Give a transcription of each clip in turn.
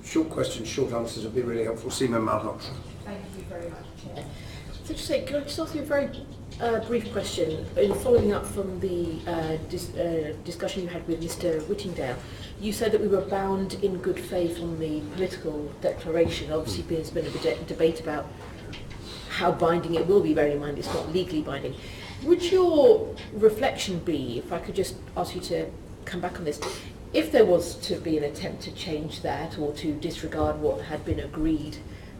Short questions, short answers would be really helpful. Seema Malhotra. Thank you very much, Chair. So just say, can I just ask you a very brief question? In following up from the discussion you had with Mr. Whittingdale, you said that we were bound in good faith on the political declaration. Obviously, there's been a debate about how binding it will be, bearing in mind it's not legally binding. Would your reflection be, if I could just ask you to come back on this, if there was to be an attempt to change that or to disregard what had been agreed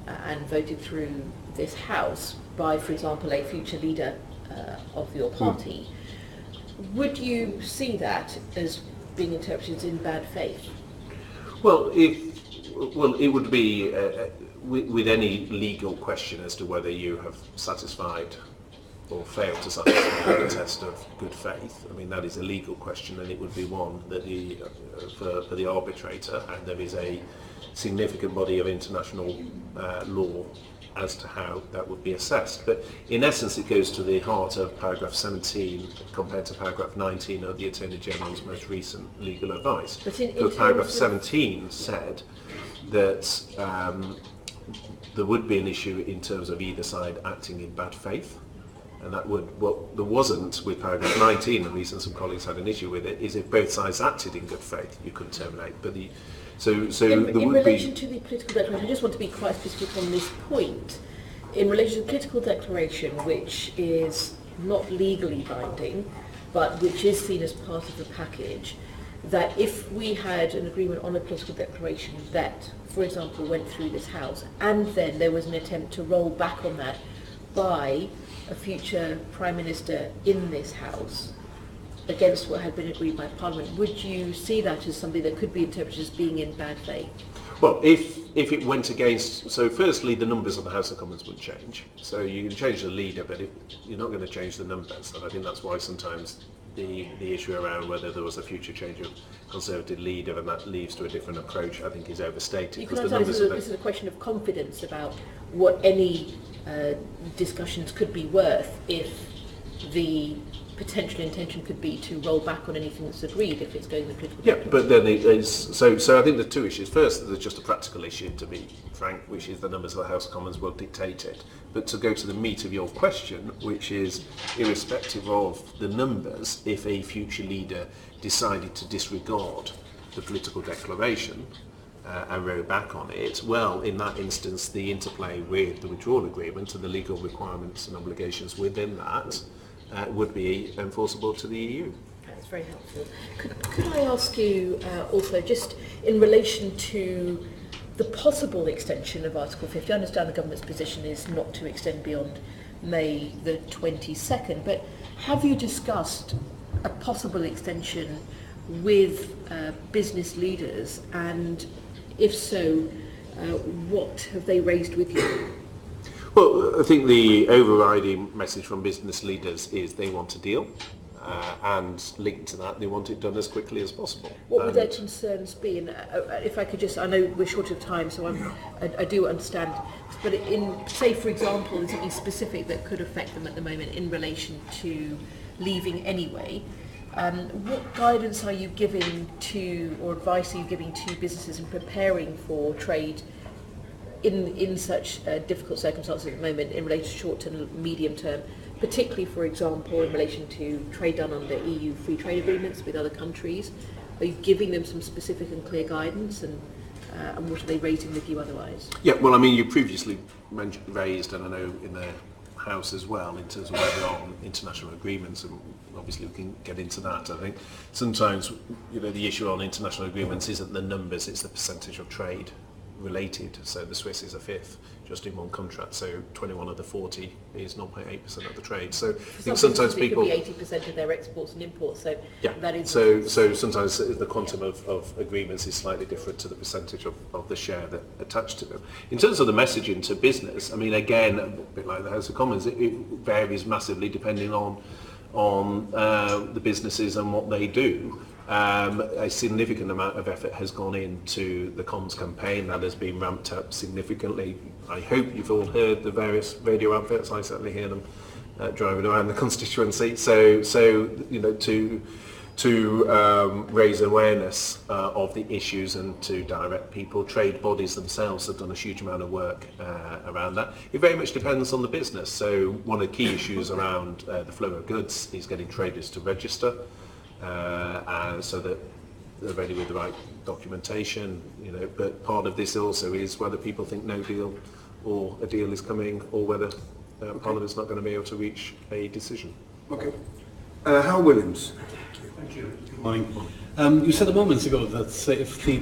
and voted through this House by, for example, a future leader of your party, would you see that as being interpreted in bad faith? Well, it would be with any legal question as to whether you have satisfied or failed to satisfy the test of good faith. I mean, that is a legal question, and it would be one that for the arbitrator, and there is a significant body of international law as to how that would be assessed. But in essence, it goes to the heart of paragraph 17 compared to paragraph 19 of the Attorney General's most recent legal advice. But in paragraph 17 said that there would be an issue in terms of either side acting in bad faith. And that would, what there wasn't with paragraph 19, the reason some colleagues had an issue with it, is if both sides acted in good faith, you could terminate. But in relation to the political declaration, I just want to be quite specific on this point. In relation to the political declaration, which is not legally binding, but which is seen as part of the package, that if we had an agreement on a political declaration that, for example, went through this House, and then there was an attempt to roll back on that by a future Prime Minister in this House, against what had been agreed by Parliament, would you see that as something that could be interpreted as being in bad faith? Well, if it went against, so firstly, the numbers of the House of Commons would change. So you can change the leader, but you're not going to change the numbers. And I think that's why sometimes the issue around whether there was a future change of Conservative leader and that leads to a different approach, I think is overstated. You can understand this is a question of confidence about what any discussions could be worth if the potential intention could be to roll back on anything that's agreed if it's going the political Yeah, but then it is, so I think there's two issues. First, there's just a practical issue, to be frank, which is the numbers of the House of Commons will dictate it. But to go to the meat of your question, which is irrespective of the numbers, if a future leader decided to disregard the political declaration and row back on it, well, in that instance, the interplay with the withdrawal agreement and the legal requirements and obligations within that would be enforceable to the EU. That's very helpful. Could I ask you also, just in relation to the possible extension of Article 50, I understand the government's position is not to extend beyond May the 22nd, but have you discussed a possible extension with business leaders, and if so, what have they raised with you? Well, I think the overriding message from business leaders is they want a deal, and linked to that, they want it done as quickly as possible. What would their concerns be? And if I could just, I know we're short of time, so I do understand, but say, for example, is something specific that could affect them at the moment in relation to leaving anyway? What guidance are you giving to, or advice are you giving to businesses in preparing for trade in such difficult circumstances at the moment in relation to short and medium term, particularly, for example, in relation to trade done under EU free trade agreements with other countries? Are you giving them some specific and clear guidance, and what are they raising with you otherwise? Yeah, well, I mean, you previously raised, and I know in the House as well, in terms of where we are on international agreements, and obviously we can get into that. I think sometimes, the issue on international agreements isn't the numbers, it's the percentage of trade related. So the Swiss is a fifth just in one contract, so 21 of the 40 is 0.8% of the trade. So I think sometimes people could be 80% of their exports and imports, so yeah, that is so sometimes the quantum of agreements is slightly different to the percentage of the share that attached to them. In terms of the messaging to business, I mean, again, a bit like the House of Commons, it varies massively depending on the businesses and what they do. A significant amount of effort has gone into the comms campaign that has been ramped up significantly. I hope you've all heard the various radio adverts. I certainly hear them driving around the constituency. So to to raise awareness of the issues and to direct people. Trade bodies themselves have done a huge amount of work around that. It very much depends on the business. So one of the key issues around the flow of goods is getting traders to register so that they're ready with the right documentation. But part of this also is whether people think no deal or a deal is coming, or whether Parliament's not going to be able to reach a decision. Okay. Hal Williams. Thank you. Good morning. You said a moment ago that if the